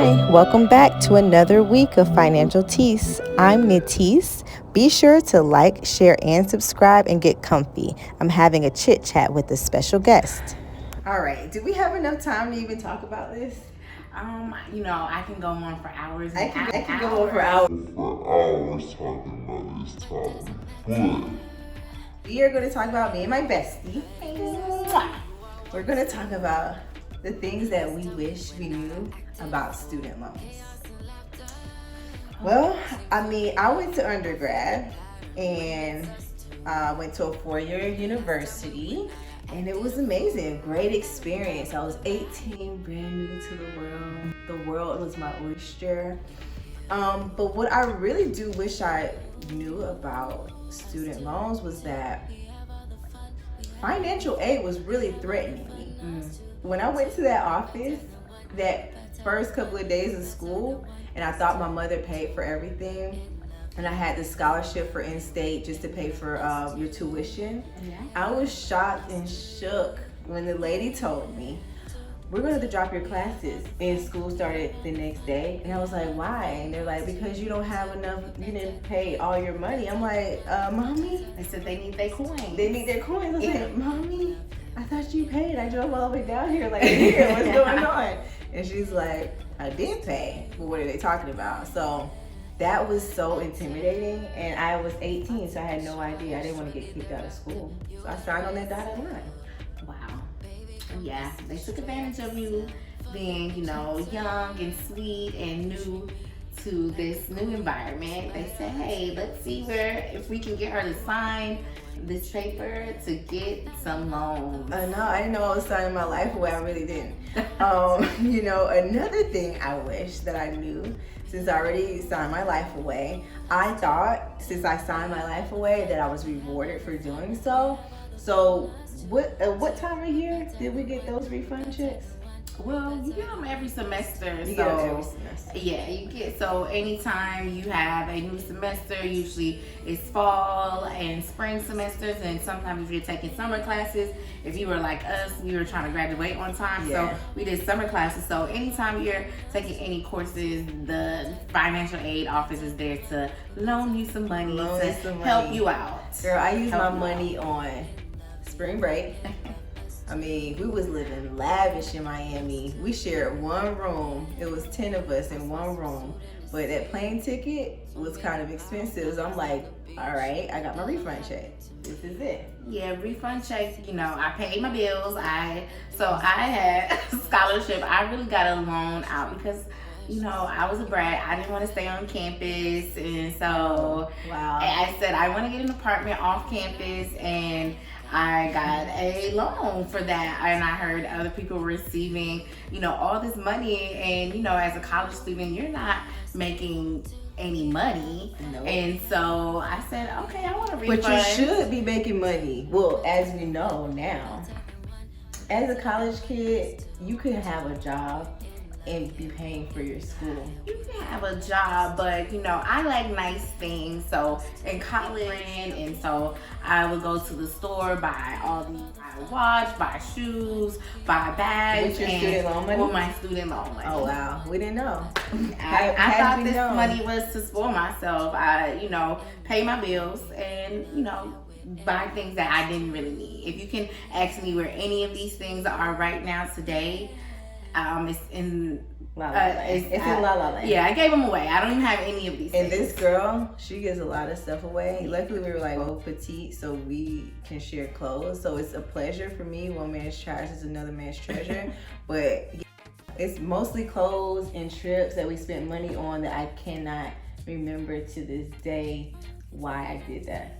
Hi, welcome back to another week of Financial Teace. I'm Teace. Be sure to like, share, and subscribe and get comfy. I'm having a chit chat with a special guest. All right, do we have enough time to even talk about this? I can go on for hours. I can go on for hours. Talking about this topic, but We are going to talk about me and my bestie. We're going to talk about the things that we wish we knew about student loans. Well, I went to undergrad and went to a 4-year university, and it was amazing. Great experience. I was 18, brand new to the world. The world was my oyster. But what I really do wish I knew about student loans was that financial aid was really threatening me. When I went to that office, that first couple of days of school, and I thought my mother paid for everything, and I had the scholarship for in-state just to pay for your tuition. Yeah. I was shocked and shook when the lady told me, we're going to have to drop your classes. And school started the next day. And I was like, why? And they're like, because you don't have enough, you didn't pay all your money. I'm like, Mommy? They said they need their coins. They need their coins. I was like, Mommy, I thought you paid. I drove all the way down here. Like, here, what's going on? And she's like, I did pay. But what are they talking about? So that was so intimidating. And I was 18, so I had no idea. I didn't want to get kicked out of school. So I signed on that dotted line. Wow. Yeah, they took advantage of you being, young and sweet and new to this new environment. They said, hey, let's see if we can get her to sign this paper to get some loans. I know. I didn't know I was signing my life away. I really didn't. Another thing I wish that I knew, since I already signed my life away, I thought since I signed my life away that I was rewarded for doing so. So what time of year did we get those refund checks? Well, you get them every semester. You get them every semester. Yeah, so anytime you have a new semester, usually it's fall and spring semesters, and sometimes if you're taking summer classes, if you were like us, we were trying to graduate on time, Yeah. So we did summer classes. So anytime you're taking any courses, the financial aid office is there to loan you some money help you out. Girl, I used my money on spring break. We was living lavish in Miami. We shared one room. It was 10 of us in one room. But that plane ticket was kind of expensive. So I'm like, all right, I got my refund check. This is it. Yeah, refund check, I paid my bills. I had a scholarship. I really got a loan out because I was a brat. I didn't want to stay on campus. And so wow. I said, I want to get an apartment off campus, and I got a loan for that. And I heard other people receiving, all this money. And, as a college student, you're not making any money. Nope. And so I said, okay, I want a refund. But you should be making money. Well, as we know now, as a college kid, you could have a job and be paying for your school. You can have a job, but I like nice things. So in college, and so I would go to the store, buy a watch, buy shoes, buy bags. With your student loan money? With my student loan money. Oh wow, we didn't know. I thought this money was to spoil myself. I, pay my bills and buy things that I didn't really need. If you can ask me where any of these things are right now today, it's in La La Land. It's in La La Land. Yeah, I gave them away. I don't even have any of these and things. This girl, she gives a lot of stuff away. Luckily, we were like petite, so we can share clothes. So it's a pleasure for me. One man's trash is another man's treasure. But it's mostly clothes and trips that we spent money on that I cannot remember to this day why I did that.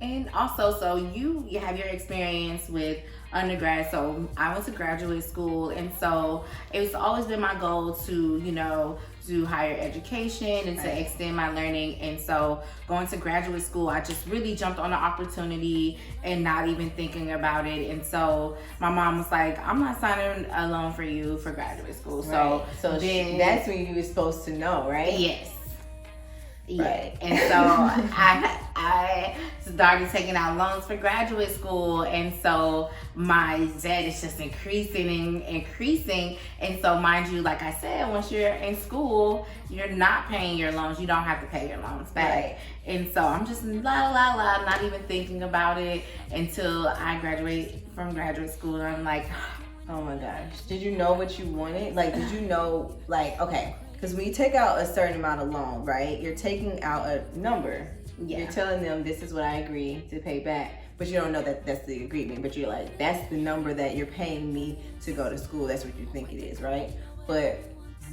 And also, so you have your experience with undergrad. So I went to graduate school, and so it's always been my goal to, do higher education and to extend my learning. And so going to graduate school, I just really jumped on the opportunity and not even thinking about it. And so my mom was like, I'm not signing a loan for you for graduate school. Right. So then that's when you were supposed to know, right? Yes. Right. Yeah. And so I I started taking out loans for graduate school, and so my debt is just increasing and increasing. And so, mind you, like I said, once you're in school, you're not paying your loans. You don't have to pay your loans back. Right. And so I'm just not even thinking about it until I graduate from graduate school. And I'm like, oh my gosh. Did you know what you wanted? Like, did you know, like, okay, because when you take out a certain amount of loan, right, you're taking out a number. Yeah. You're telling them this is what I agree to pay back, but you don't know that that's the agreement. But you're like, that's the number that you're paying me to go to school. That's what you think it is, right? But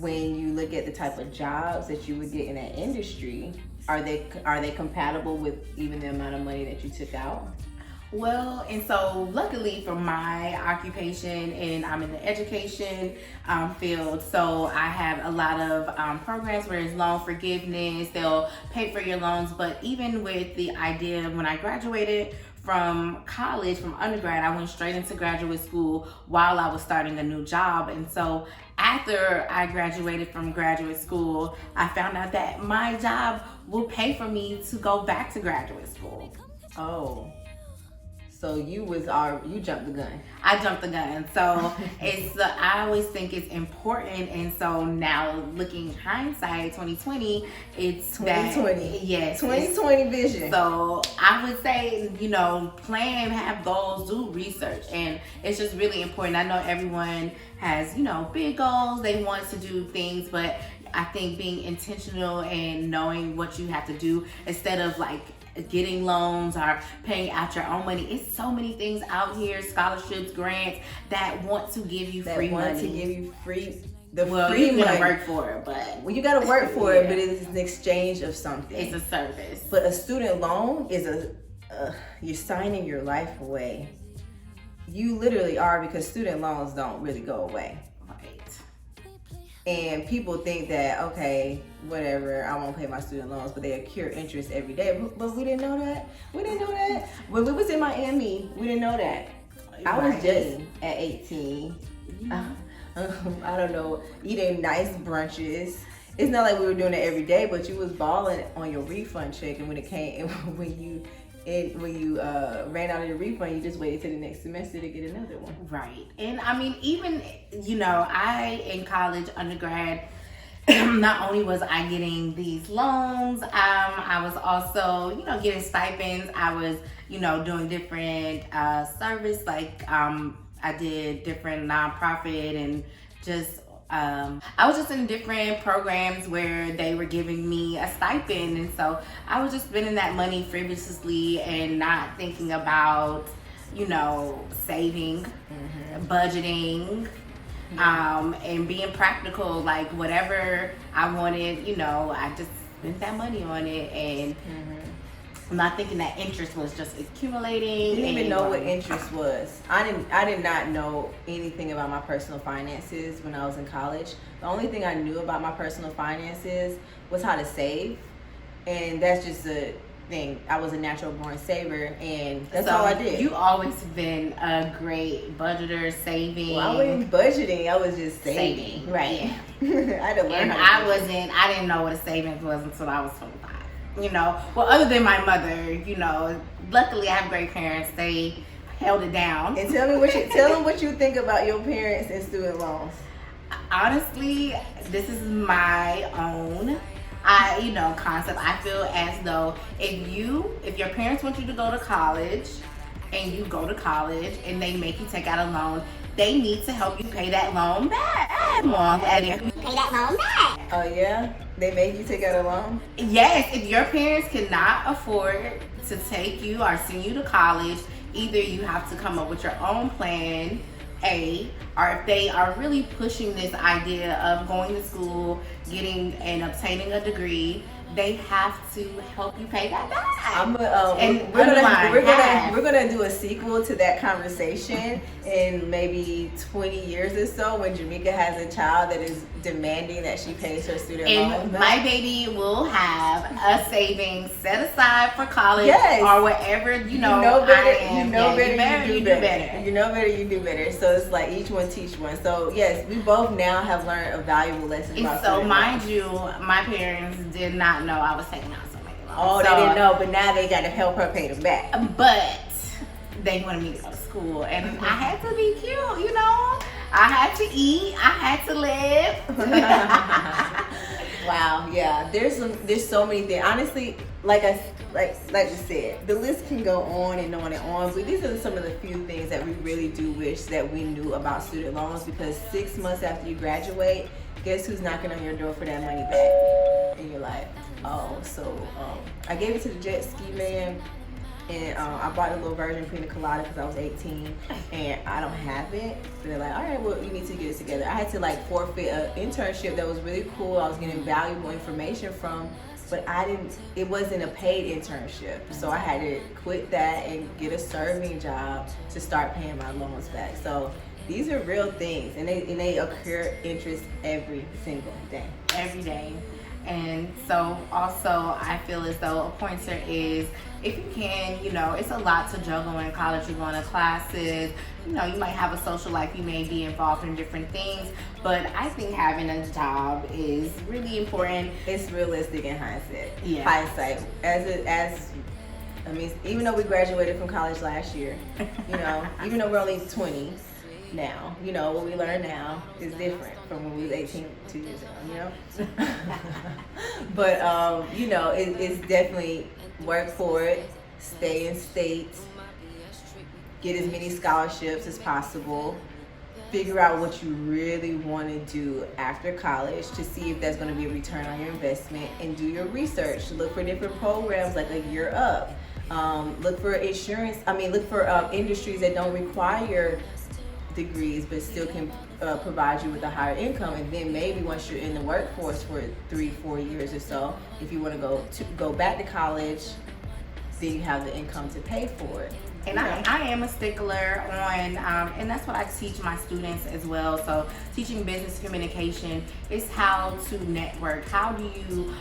when you look at the type of jobs that you would get in that industry, are they compatible with even the amount of money that you took out? Well, and so luckily for my occupation, and I'm in the education field, so I have a lot of programs where it's loan forgiveness. They'll pay for your loans, but even with the idea, when I graduated from college, from undergrad, I went straight into graduate school while I was starting a new job. And so after I graduated from graduate school, I found out that my job will pay for me to go back to graduate school. Oh. So you jumped the gun. I jumped the gun. So I always think it's important. And so now looking hindsight, 2020, it's 2020. Yes. 2020 vision. So I would say, plan, have goals, do research. And it's just really important. I know everyone has, big goals. They want to do things, but I think being intentional and knowing what you have to do instead of getting loans or paying out your own money. It's so many things out here, scholarships, grants, that want to give you free money. To give you free you're gonna work for it, but you gotta work for it, but it's an exchange of something. It's a service. But a student loan is you're signing your life away. You literally are, because student loans don't really go away. And people think that, okay, whatever, I won't pay my student loans, but they accrue interest every day. But we didn't know that. We didn't know that. When we was in Miami, we didn't know that. I was just at 18. I don't know, eating nice brunches. It's not like we were doing it every day, but you was balling on your refund check. And when it came, when you ran out of your refund, you just waited till the next semester to get another one. Right. And I mean, even, I in college, undergrad, not only was I getting these loans, I was also, getting stipends. I was, doing different service, I did different nonprofit and just I was just in different programs where they were giving me a stipend, and so I was just spending that money frivolously and not thinking about, saving, budgeting, and being practical. Like whatever I wanted, I just spent that money on it, and I'm not thinking that interest was just accumulating. You didn't even know what interest was. I did not know anything about my personal finances when I was in college. The only thing I knew about my personal finances was how to save, and that's just a thing. I was a natural born saver, and that's all I did. You always been a great budgeter, saving. Well, I wasn't budgeting. I was just saving. Right. I had to learn. And I didn't know what a savings was until I was 25. Well, other than my mother, luckily I have great parents. They held it down. And tell them what you think about your parents and student loans. Honestly, this is my own concept. I feel as though if your parents want you to go to college and you go to college and they make you take out a loan, they need to help you pay that loan back. Pay that loan back. Oh yeah? They make you take out a loan? Yes, if your parents cannot afford to take you or send you to college, either you have to come up with your own plan, or if they are really pushing this idea of going to school, getting and obtaining a degree, they have to help you pay that back. We're gonna do a sequel to that conversation in maybe 20 years or so, when Jamika has a child that is demanding that she pays her student loans. And my baby will have a savings set aside for college, or whatever. You know better. You do better. So it's like each one teach one. So yes, we both now have learned a valuable lesson. And so mind you, my parents did not know I was taking out so many Oh, So, they didn't know, but now they got to help her pay them back. But they wanted me to go to school, and I had to be cute, you know. I had to eat. I had to live. Wow, yeah. There's so many things. Honestly, like we said, the list can go on and on and on. But these are some of the few things that we really do wish that we knew about student loans, because 6 months after you graduate, guess who's knocking on your door for that money back? And you're like, oh, so I gave it to the jet ski man. And I bought a little version pina colada because I was 18 and I don't have it. So they're like, all right, well, you need to get it together. I had to like forfeit an internship that was really cool. I was getting valuable information from, but it wasn't a paid internship. So I had to quit that and get a serving job to start paying my loans back. So these are real things, and they occur interest every single day. Every day. And so also I feel as though a pointer is, if you can, you know, it's a lot to juggle in college. You're going to classes, you know, you might have a social life, you may be involved in different things, but I think having a job is really important. It's realistic in hindsight. Yeah. Hindsight. I mean, even though we graduated from college last year, you know, even though we're only 20 now, you know, what we learn now is different from when we was 18 2 years ago, you know. But you know, it's definitely work for it, stay in state, get as many scholarships as possible, figure out what you really want to do after college to see if that's going to be a return on your investment, and do your research. Look for different programs like a year up. Look for look for industries that don't require degrees but still can provide you with a higher income. And then maybe once you're in the workforce for 3-4 years or so, if you want to go back to college, then you have the income to pay for it. And I am a stickler on, and that's what I teach my students as well. So teaching business communication is how to network. How do you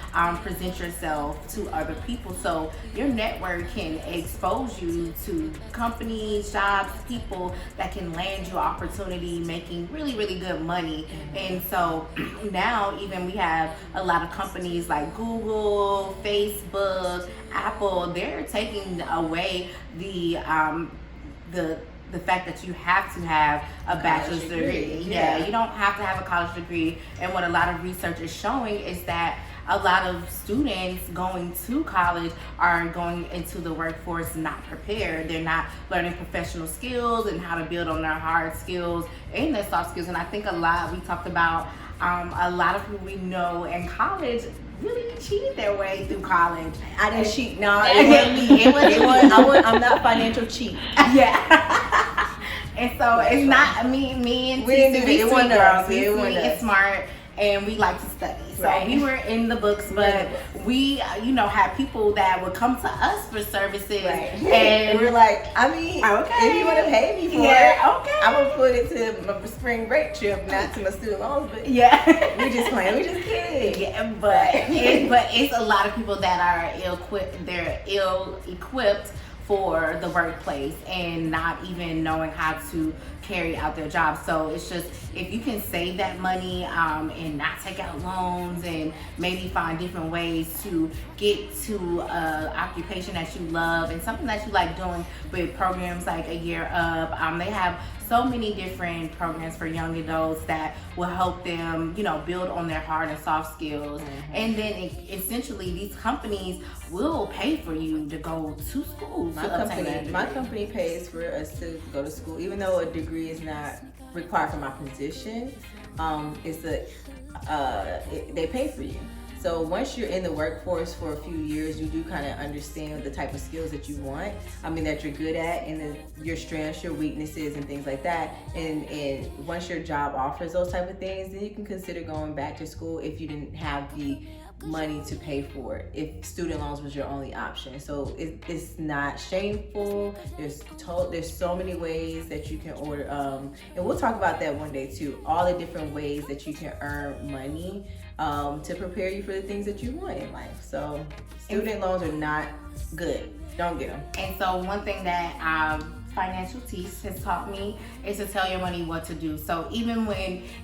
present yourself to other people so your network can expose you to companies, jobs, people that can land you opportunity, making really, really good money. And so now even we have a lot of companies like Google, Facebook, Apple, they're taking away the fact that you have to have a bachelor's degree. Yeah, you don't have to have a college degree. And what a lot of research is showing is that a lot of students going to college are going into the workforce not prepared. They're not learning professional skills and how to build on their hard skills and their soft skills. And I think we talked about a lot of people we know in college really cheated their way through college. I didn't cheat. No, it wasn't. I'm not financial cheat. Yeah. And so it's not me and we didn't do Teace, it. It wasn't us. We sweet and smart, and we like to study. So right. We were in the books, but we, had people that would come to us for services, right. And we're like, okay, if you want to pay me for it, okay, I'm gonna put it to my spring break trip, not to my student loans. But we just playing, we just kidding. Yeah, but it's a lot of people that are ill-equipped. They're ill-equipped for the workplace and not even knowing how to carry out their job. So it's just, if you can save that money and not take out loans, and maybe find different ways to get to an occupation that you love and something that you like doing, with programs like A Year Up. They have so many different programs for young adults that will help them, build on their hard and soft skills. Mm-hmm. And then essentially these companies will pay for you to go to school. My company pays for us to go to school, even though a degree is not required for my position. They pay for you. So once you're in the workforce for a few years, you do kind of understand the type of skills that you want. That you're good at, and your strengths, your weaknesses, and things like that. And once your job offers those type of things, then you can consider going back to school if you didn't have the money to pay for it, if student loans was your only option. So it's not shameful. There's so many ways that you can order, and we'll talk about that one day too, all the different ways that you can earn money to prepare you for the things that you want in life. So student loans are not good. Don't get them. And so one thing that financial Teace has taught me is to tell your money what to do. So even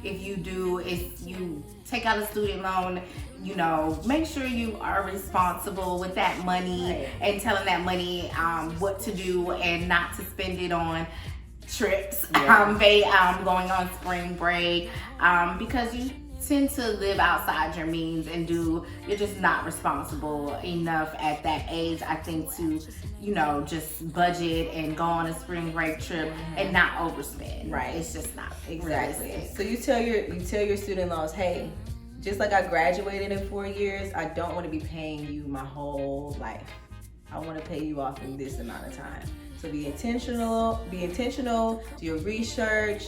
if you take out a student loan, you know, make sure you are responsible with that money and telling that money what to do and not to spend it on trips, going on spring break, because you tend to live outside your means and you're just not responsible enough at that age, I think, to, you know, just budget and go on a spring break trip and not overspend. Right. It's just not Exactly. realistic. So you tell your student loans, hey, just like I graduated in 4 years, I don't want to be paying you my whole life. I want to pay you off in this amount of time. So be intentional, do your research,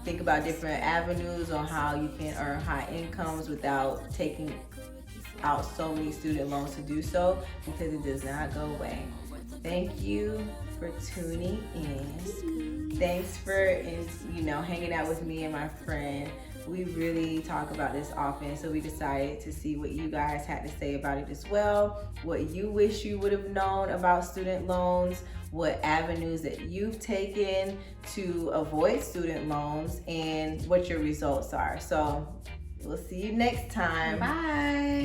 think about different avenues on how you can earn high incomes without taking out so many student loans to do so, because it does not go away. Thank you for tuning in. Thanks for hanging out with me and my friend. We really talk about this often, so we decided to see what you guys had to say about it as well, what you wish you would have known about student loans, what avenues that you've taken to avoid student loans, and what your results are. So we'll see you next time. Bye.